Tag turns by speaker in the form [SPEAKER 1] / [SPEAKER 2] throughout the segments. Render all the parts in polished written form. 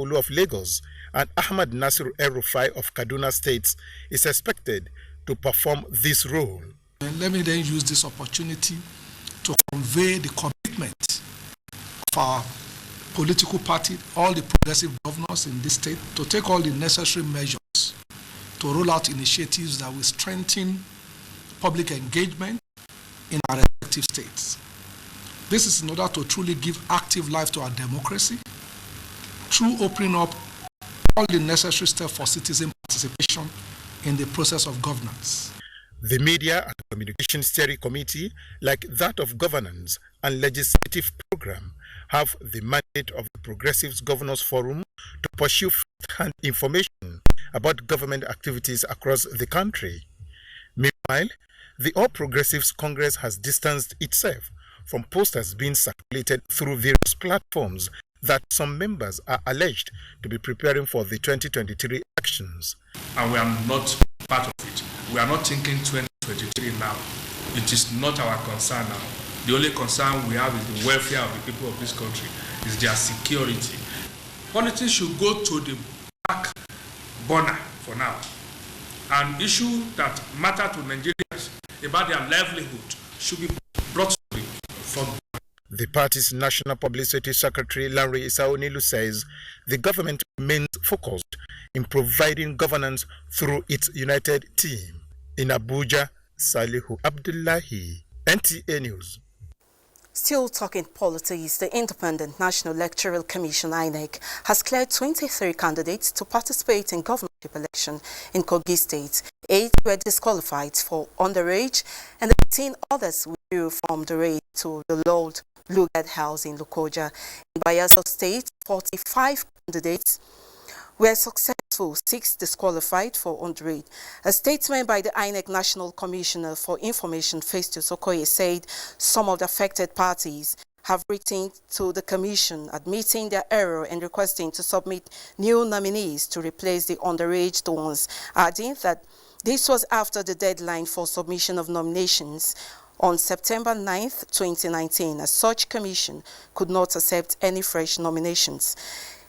[SPEAKER 1] Sanwo-Olu of Lagos and Ahmad Nasir El-Rufai of Kaduna State is expected to perform this role.
[SPEAKER 2] And let me then use this opportunity to convey the commitment of our political party, all the progressive governors in this state, to take all the necessary measures to roll out initiatives that will strengthen public engagement in our respective states. This is in order to truly give active life to our democracy through opening up all the necessary steps for citizen participation in the process of governance.
[SPEAKER 1] The Media and Communication Steering Committee, like that of Governance and Legislative Program, have the mandate of the Progressives Governors Forum to pursue first-hand information about government activities across the country. Meanwhile, the All Progressives Congress has distanced itself from posters being circulated through various platforms that some members are alleged to be preparing for the 2023 elections.
[SPEAKER 3] And we are not part of it. We are not thinking 2023 now. It is not our concern now. The only concern we have is the welfare of the people of this country, is their security. Politics should go to the back burner for now. And issues that matter to Nigerians about their livelihood should be brought to the front.
[SPEAKER 1] The party's National Publicity Secretary, Larry Isaonilu, says the government remains focused in providing governance through its united team. In Abuja, Salihu Abdullahi, NTA News.
[SPEAKER 4] Still talking politics, the Independent National Electoral Commission (INEC) has cleared 23 candidates to participate in governorship election in Kogi State. 8 were disqualified for underage, and 18 others withdrew from the race to the Lord Lugard House in Lokoja. In Bayelsa State, 45 candidates were successful, 6 disqualified for underage. A statement by the INEC National Commissioner for Information, Festus Okoye, said some of the affected parties have written to the Commission admitting their error and requesting to submit new nominees to replace the underage ones, adding that this was after the deadline for submission of nominations on September 9th, 2019, as such commission could not accept any fresh nominations.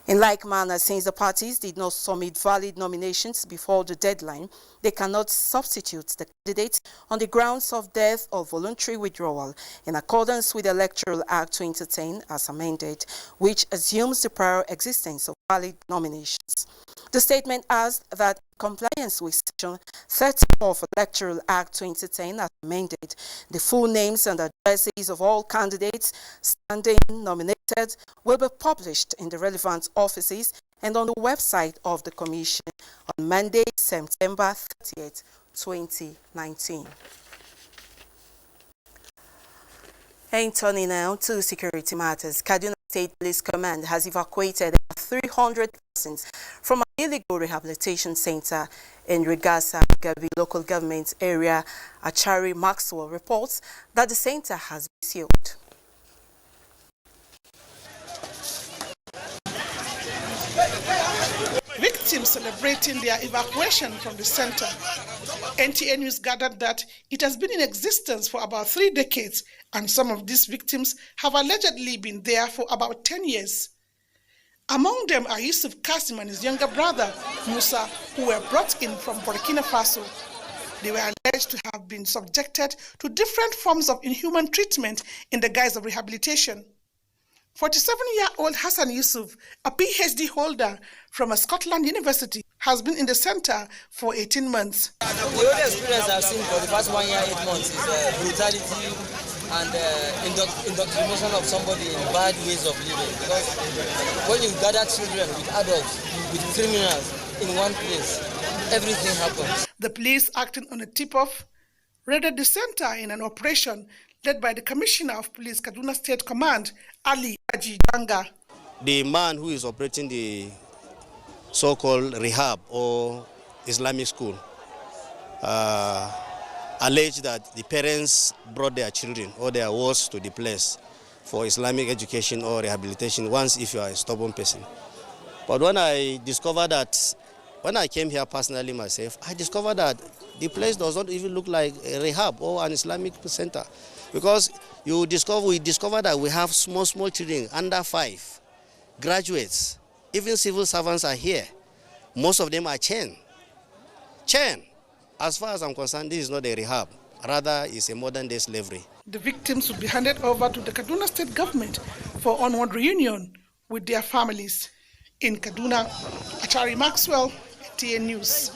[SPEAKER 4] In like manner, since the parties did not submit valid nominations before the deadline, they cannot substitute the candidates on the grounds of death or voluntary withdrawal in accordance with the Electoral Act 2010 as amended, which assumes the prior existence of valid nominations. The statement adds that in compliance with Section 34 of Electoral Act 2010 as amended, the full names and addresses of all candidates standing nominated will be published in the relevant offices and on the website of the Commission on Monday, September 30th, 2019. And turning now to security matters, Kaduna State Police Command has evacuated 300 persons from an illegal rehabilitation center in Rigasa, Gabi local government area. Achari Maxwell reports that the center has been sealed.
[SPEAKER 5] Victims celebrating their evacuation from the center. NTA News gathered that it has been in existence for about 3 decades, and some of these victims have allegedly been there for about 10 years. Among them are Yusuf Kasim and his younger brother, Musa, who were brought in from Burkina Faso. They were alleged to have been subjected to different forms of inhuman treatment in the guise of rehabilitation. 47-year-old Hassan Yusuf, a PhD holder from a Scotland university, has been in the center for 18 months.
[SPEAKER 6] The only experience I've seen for the past 1 year, 8 months is brutality and indoctrination of somebody in bad ways of living. Because when you gather children with adults, with criminals in one place, everything happens.
[SPEAKER 5] The police, acting on a tip-off, raided the center in an operation led by the Commissioner of Police, Kaduna State Command, Ali Aji Janga.
[SPEAKER 7] The man who is operating the so-called rehab or Islamic school alleged that the parents brought their children or their wards to the place for Islamic education or rehabilitation once if you are a stubborn person. But when I discovered that, when I came here personally myself, I discovered that the place does not even look like a rehab or an Islamic center. Because we discovered that we have small children, under 5, graduates, Even civil servants are here. Most of them are chained. As far as I'm concerned, this is not a rehab. Rather, it's a modern-day slavery.
[SPEAKER 5] The victims will be handed over to the Kaduna state government for onward reunion with their families. In Kaduna, Achari Maxwell, NTA News.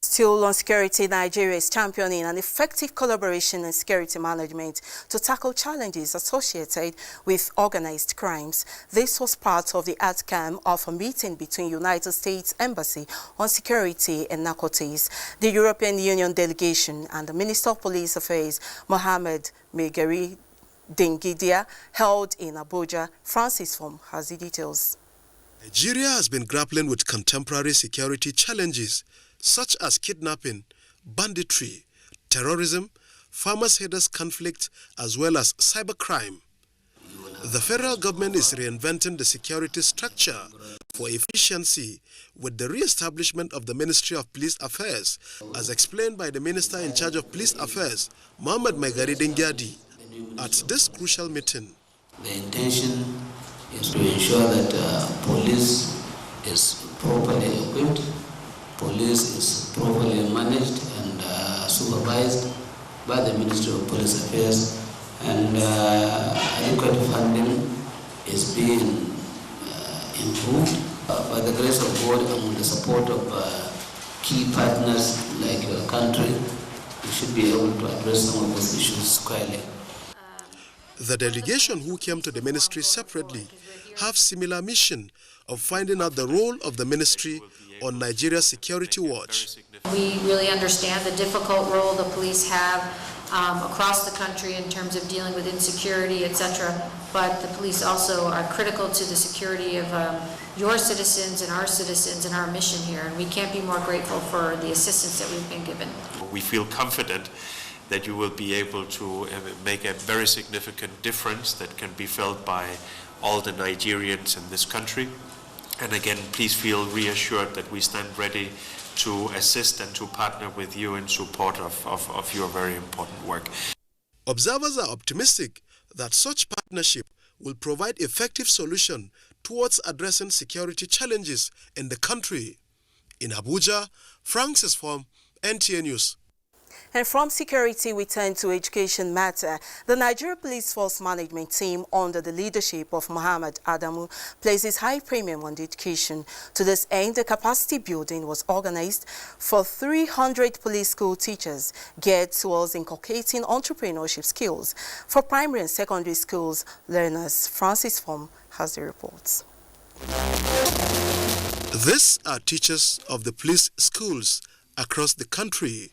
[SPEAKER 4] Still on security, Nigeria is championing an effective collaboration in security management to tackle challenges associated with organized crimes. This was part of the outcome of a meeting between United States Embassy on Security and Narcotics, the European Union delegation, and the Minister of Police Affairs, Mohammed Megari Dengidia, held in Abuja. Francis Fom has the details.
[SPEAKER 8] Nigeria has been grappling with contemporary security challenges such as kidnapping, banditry, terrorism, farmers-herders conflict, as well as cybercrime. The federal government is reinventing the security structure for efficiency with the re-establishment of the Ministry of Police Affairs, as explained by the Minister in charge of Police Affairs, Mohammed Megari Dengiadi, at this crucial meeting.
[SPEAKER 9] The intention is to ensure that police is properly equipped, police is properly managed and supervised by the Ministry of Police Affairs, and adequate funding is being improved. By the grace of God and with the support of key partners like your country, we should be able to address some of those issues squarely.
[SPEAKER 8] The delegation who came to the ministry separately have similar mission of finding out the role of the ministry on Nigeria's security watch.
[SPEAKER 10] We really understand the difficult role the police have across the country in terms of dealing with insecurity, etc. But the police also are critical to the security of your citizens and our mission here. And we can't be more grateful for the assistance that we've been given.
[SPEAKER 11] We feel confident that you will be able to make a very significant difference that can be felt by all the Nigerians in this country. And again, please feel reassured that we stand ready to assist and to partner with you in support of your very important work.
[SPEAKER 8] Observers are optimistic that such partnership will provide effective solution towards addressing security challenges in the country. In Abuja, Francis Fom, NTA News.
[SPEAKER 4] And from security, we turn to education matter. The Nigeria Police Force Management Team, under the leadership of Muhammad Adamu, places high premium on education. To this end, the capacity building was organized for 300 police school teachers, geared towards inculcating entrepreneurship skills for primary and secondary schools learners. Francis Fom has the reports.
[SPEAKER 8] These are teachers of the police schools across the country.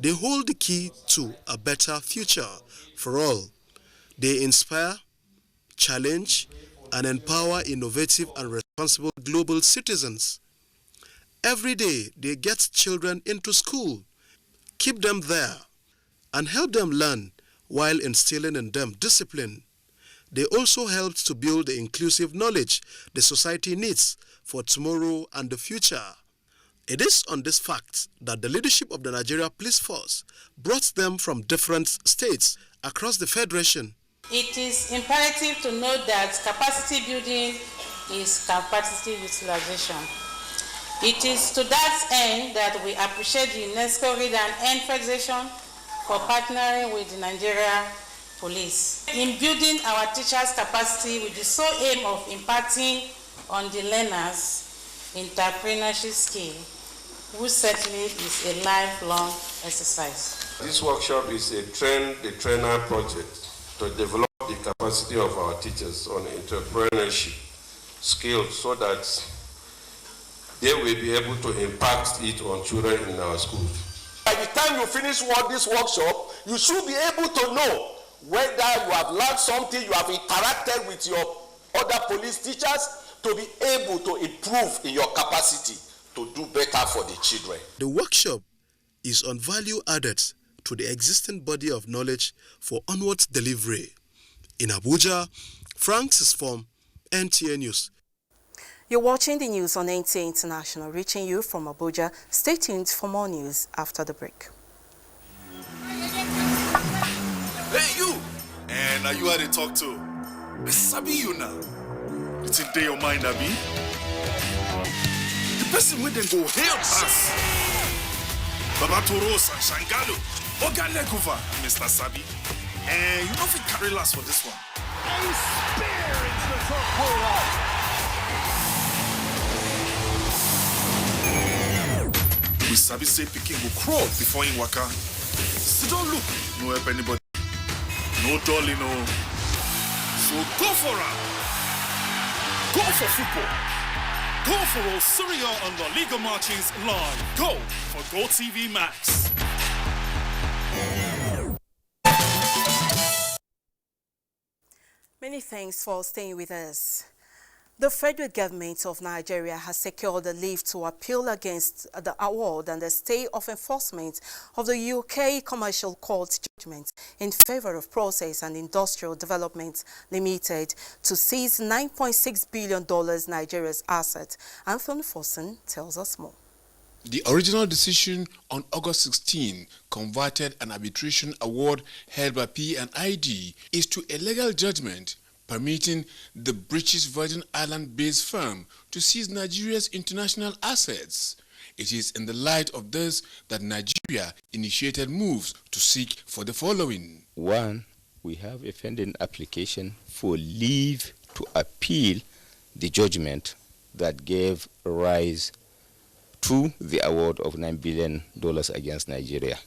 [SPEAKER 8] They hold the key to a better future for all. They inspire, challenge, and empower innovative and responsible global citizens. Every day, they get children into school, keep them there, and help them learn while instilling in them discipline. They also help to build the inclusive knowledge the society needs for tomorrow and the future. It is on this fact that the leadership of the Nigeria Police Force brought them from different states across the Federation.
[SPEAKER 12] It is imperative to note that capacity building is capacity utilization. It is to that end that we appreciate the UNESCO Read and End Federation for partnering with the Nigeria Police in building our teachers' capacity with the sole aim of imparting on the learners entrepreneurship skill, which certainly is a lifelong exercise.
[SPEAKER 13] This workshop is a train-the-trainer project to develop the capacity of our teachers on entrepreneurship skills so that they will be able to impact it on children in our schools.
[SPEAKER 14] By the time you finish this workshop, you should be able to know whether you have learned something, you have interacted with your other police teachers, to be able to improve in your capacity to do better for the children.
[SPEAKER 8] The workshop is on value added to the existing body of knowledge for onward delivery. In Abuja, Francis Fom, NTA News.
[SPEAKER 4] You're watching the news on NTA International, reaching you from Abuja. Stay tuned for more news after the break.
[SPEAKER 15] Hey, you! And are you how they talk to? I sabi you now. It's in your mind, Abi. person with them go help us. Baba Toros and Shangalo, Oga Legova, Mr. Sabi. And you know if we carry last for this one.
[SPEAKER 16] A spear into the top corner.
[SPEAKER 15] We Sabi say Peking will crawl before in waka. So don't look, no help anybody. No dolly, no. So go for it. Go for football. Go for all Serie A and La Liga matches live. Go for Go TV Max.
[SPEAKER 4] Many thanks for staying with us. The federal government of Nigeria has secured a leave to appeal against the award and the stay of enforcement of the UK Commercial Court judgment in favor of Process and Industrial Development Limited to seize $9.6 billion Nigeria's asset. Anthony Fossen tells us more.
[SPEAKER 17] The original decision on August 16 converted an arbitration award held by P&ID is to a legal judgment permitting the British Virgin Island-based firm to seize Nigeria's international assets. It is in the light of this that Nigeria initiated moves to seek for the following.
[SPEAKER 18] 1. We have a pending application for leave to appeal the judgment that gave rise to the award of $9 billion against Nigeria.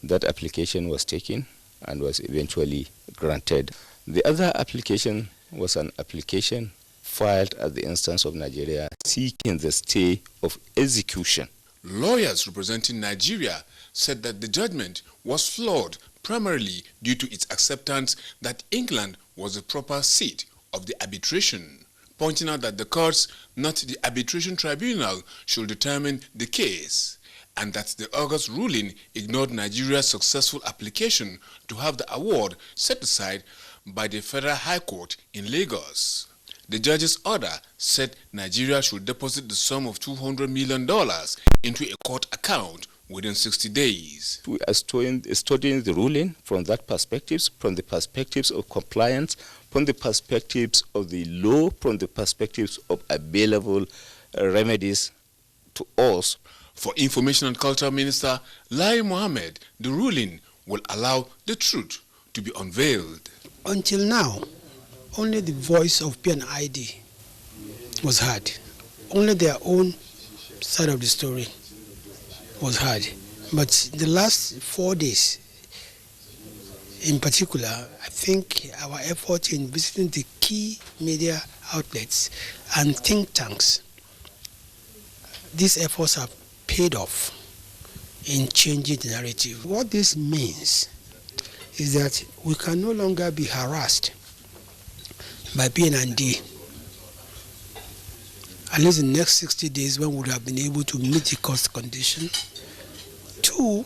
[SPEAKER 18] That application was taken and was eventually granted. The other application was an application filed at the instance of Nigeria seeking the stay of execution.
[SPEAKER 17] Lawyers representing Nigeria said that the judgment was flawed primarily due to its acceptance that England was the proper seat of the arbitration, pointing out that the courts, not the arbitration tribunal, should determine the case, and that the August ruling ignored Nigeria's successful application to have the award set aside by the Federal High Court in Lagos. The judge's order said Nigeria should deposit the sum of $200 million into a court account within 60 days.
[SPEAKER 18] We are studying the ruling from that perspective, from the perspectives of compliance, from the perspectives of the law, from the perspectives of available remedies to us.
[SPEAKER 17] For Information and Culture Minister Lai Mohammed, the ruling will allow the truth to be unveiled.
[SPEAKER 19] Until now, only the voice of P&ID was heard. Only their own side of the story was heard. But the last 4 days, in particular, I think our effort in visiting the key media outlets and think tanks, these efforts have paid off in changing the narrative. What this means is that we can no longer be harassed by P&ID. At least in the next 60 days when we would have been able to meet the cost condition. 2,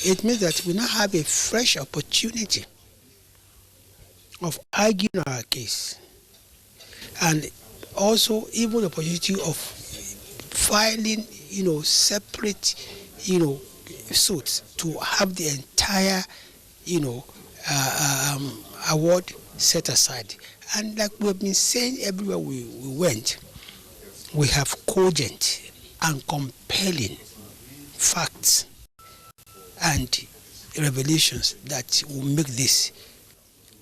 [SPEAKER 19] it means that we now have a fresh opportunity of arguing our case, and also even the opportunity of filing, separate, suits to have the entire, award set aside. And like we've been saying everywhere we went, we have cogent and compelling facts and revelations that will make this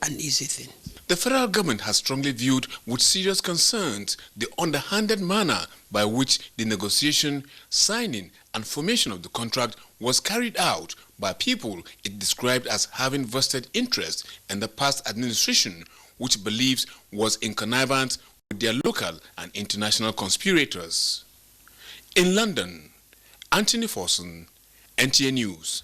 [SPEAKER 19] an easy thing.
[SPEAKER 17] The federal government has strongly viewed with serious concerns the underhanded manner by which the negotiation, signing and formation of the contract was carried out by people it described as having vested interest in the past administration, which believes was in connivance with their local and international conspirators. In London, Anthony Fossen, NTA News.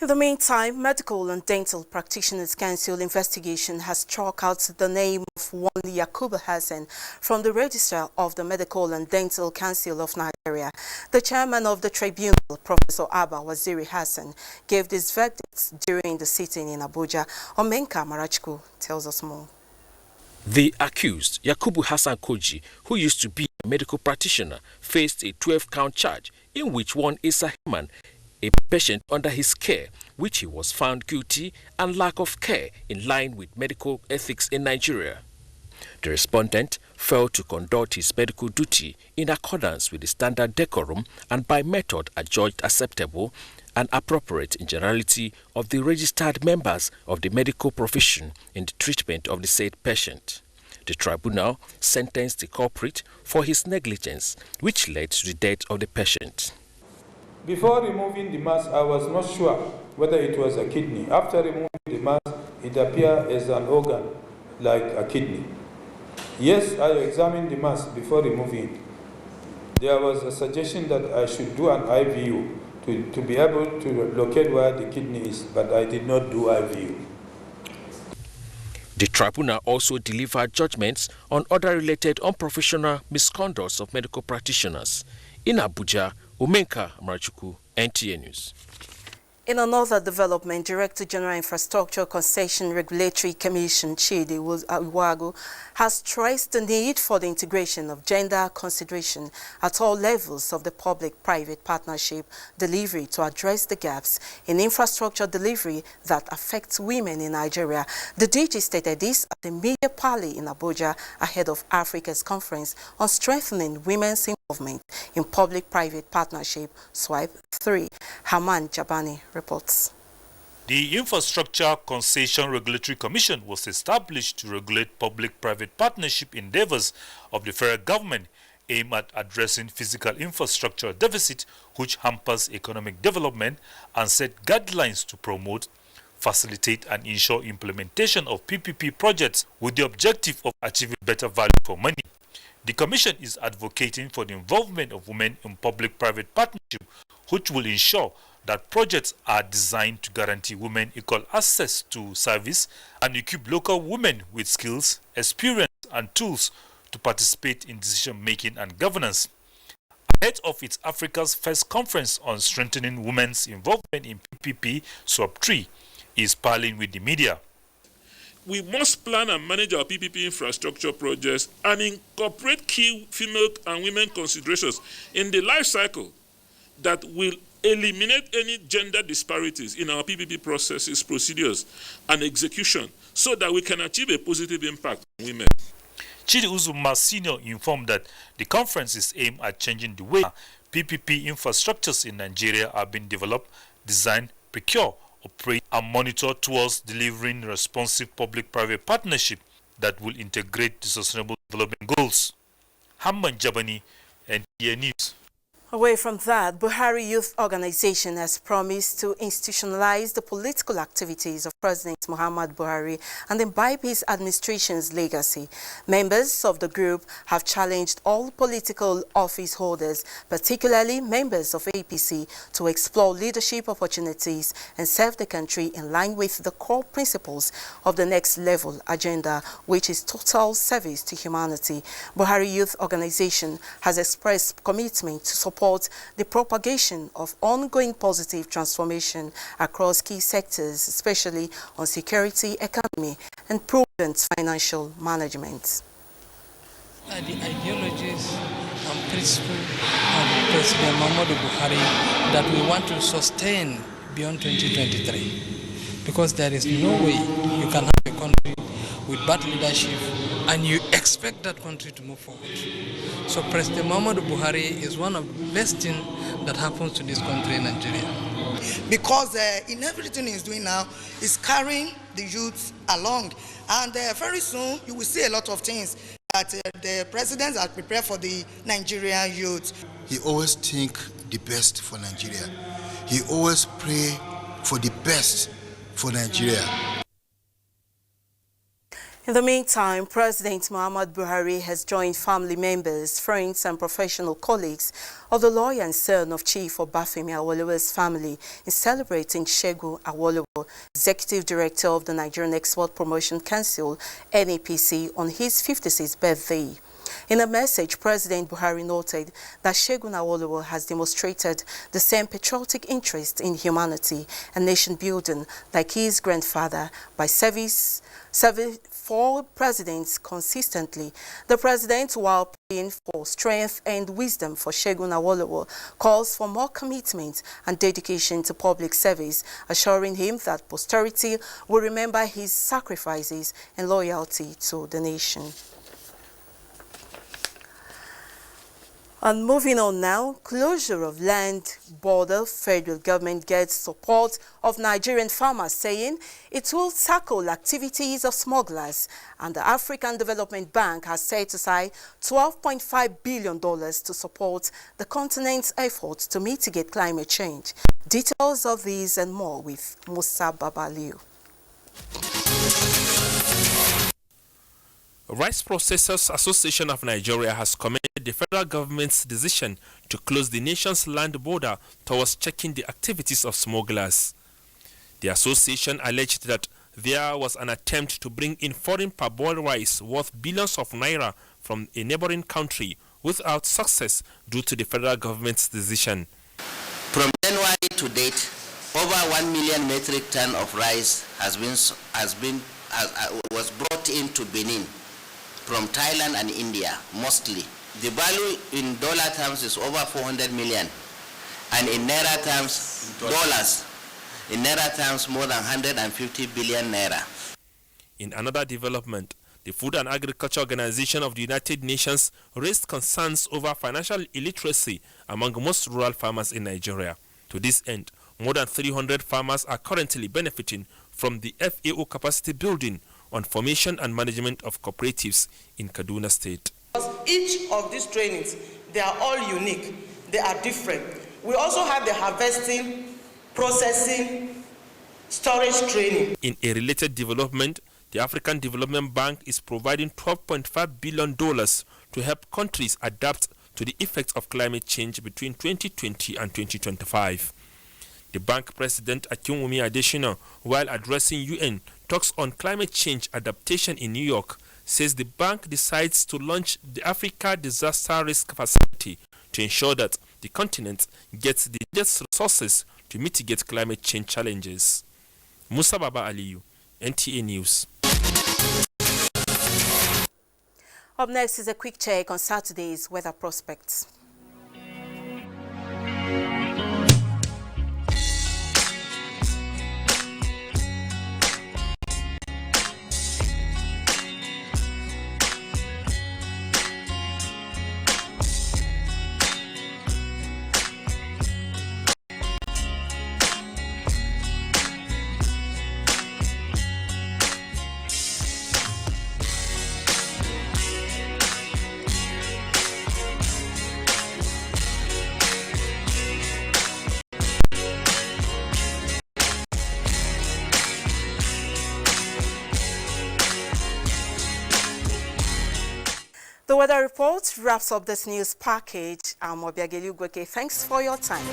[SPEAKER 4] In the meantime, Medical and Dental Practitioners Council investigation has struck out the name of one Yakubu Hassan from the Registrar of the Medical and Dental Council of Nigeria. The chairman of the tribunal, Professor Abba Waziri Hassan, gave this verdict during the sitting in Abuja. Omenka Marachku tells us more.
[SPEAKER 20] The accused, Yakubu Hassan Koji, who used to be a medical practitioner, faced a 12-count charge in which one Issa Heman, a patient under his care, which he was found guilty and lack of care in line with medical ethics in Nigeria. The respondent failed to conduct his medical duty in accordance with the standard decorum and by method adjudged acceptable and appropriate in generality of the registered members of the medical profession in the treatment of the said patient. The tribunal sentenced the culprit for his negligence, which led to the death of the patient.
[SPEAKER 21] Before removing the mass, I was not sure whether it was a kidney. After removing the mass, it appeared as an organ, like a kidney. Yes, I examined the mass before removing it. There was a suggestion that I should do an IVU to be able to locate where the kidney is, but I did not do IVU.
[SPEAKER 20] The tribunal also delivered judgments on other related unprofessional misconducts of medical practitioners. In Abuja, Umenka Marachuku, NTA News.
[SPEAKER 4] In another development, Director General Infrastructure Concession Regulatory Commission Chidi Iwago has stressed the need for the integration of gender consideration at all levels of the public-private partnership delivery to address the gaps in infrastructure delivery that affects women in Nigeria. The DG stated this at the media parley in Abuja ahead of Africa's conference on strengthening women's involvement in public-private partnership, SWIPE 3. Haman Jabani reports.
[SPEAKER 22] The Infrastructure Concession Regulatory Commission was established to regulate public-private partnership endeavors of the federal government aimed at addressing physical infrastructure deficit which hampers economic development and set guidelines to promote, facilitate and ensure implementation of PPP projects with the objective of achieving better value for money. The Commission is advocating for the involvement of women in public-private partnership, which will ensure that projects are designed to guarantee women equal access to service and equip local women with skills, experience and tools to participate in decision-making and governance. Ahead of its Africa's first conference on strengthening women's involvement in PPP, SWIPE 3 is parleying with the media.
[SPEAKER 23] We must plan and manage our PPP infrastructure projects and incorporate key female and women considerations in the life cycle that will eliminate any gender disparities in our PPP processes, procedures, and execution so that we can achieve a positive impact on women.
[SPEAKER 22] Chidi Uzuma Sr. informed that the conference is aimed at changing the way PPP infrastructures in Nigeria are being developed, designed, procured, operate and monitor towards delivering responsive public-private partnership that will integrate the sustainable development goals. Hamman Jabani, NTA News.
[SPEAKER 4] Away from that, Buhari Youth Organization has promised to institutionalize the political activities of President Muhammad Buhari and imbibe his administration's legacy. Members of the group have challenged all political office holders, particularly members of APC, to explore leadership opportunities and serve the country in line with the core principles of the next level agenda, which is total service to humanity. Buhari Youth Organization has expressed commitment to support the propagation of ongoing positive transformation across key sectors, especially on security, economy, and prudent financial management.
[SPEAKER 24] The ideologies and principles of President Muhammadu Buhari that we want to sustain beyond 2023, because there is no way you can have a country with bad leadership and you expect that country to move forward. So President Muhammadu Buhari is one of the best things that happens to this country, Nigeria.
[SPEAKER 25] Because in everything he's doing now, he's carrying the youth along. And very soon, you will see a lot of things that the president has prepared for the Nigerian youth.
[SPEAKER 26] He always think the best for Nigeria. He always pray for the best for Nigeria.
[SPEAKER 4] In the meantime, President Muhammad Buhari has joined family members, friends and professional colleagues of the lawyer and son of Chief Obafemi Awolowo's family in celebrating Segun Awolowo, Executive Director of the Nigerian Export Promotion Council, NAPC, on his 56th birthday. In a message, President Buhari noted that Segun Awolowo has demonstrated the same patriotic interest in humanity and nation building like his grandfather by serving 4 presidents consistently. The president, while praying for strength and wisdom for Segun Awolowo, calls for more commitment and dedication to public service, assuring him that posterity will remember his sacrifices and loyalty to the nation. And moving on now, closure of land border, federal government gets support of Nigerian farmers, saying it will tackle activities of smugglers, and the African Development Bank has set aside $12.5 billion to support the continent's efforts to mitigate climate change. Details of these and more with Musa Babaliu.
[SPEAKER 1] Rice Processors Association of Nigeria has commended the federal government's decision to close the nation's land border towards checking the activities of smugglers. The association alleged that there was an attempt to bring in foreign parboiled rice worth billions of naira from a neighboring country without success due to the federal government's decision.
[SPEAKER 2] From January to date, over 1 million metric ton of rice was brought into Benin from Thailand and India, mostly. The value in dollar terms is over 400 million, and in naira terms, more than 150 billion naira.
[SPEAKER 1] In another development, the Food and Agriculture Organization of the United Nations raised concerns over financial illiteracy among most rural farmers in Nigeria. To this end, more than 300 farmers are currently benefiting from the FAO capacity building on formation and management of cooperatives in Kaduna State.
[SPEAKER 3] Each of these trainings, they are all unique, they are different. We also have the harvesting, processing, storage training.
[SPEAKER 1] In a related development, the African Development Bank is providing $12.5 billion to help countries adapt to the effects of climate change between 2020 and 2025. The bank president, Akinwumi Adesina, while addressing UN talks on climate change adaptation in New York, says the bank decides to launch the Africa Disaster Risk Facility to ensure that the continent gets the resources to mitigate climate change challenges. Musa Baba Aliyu, NTA News.
[SPEAKER 4] Up next is a quick check on Saturday's weather prospects. The weather report wraps up this news package. I'm Obiageli Ugweke. Thanks for your time.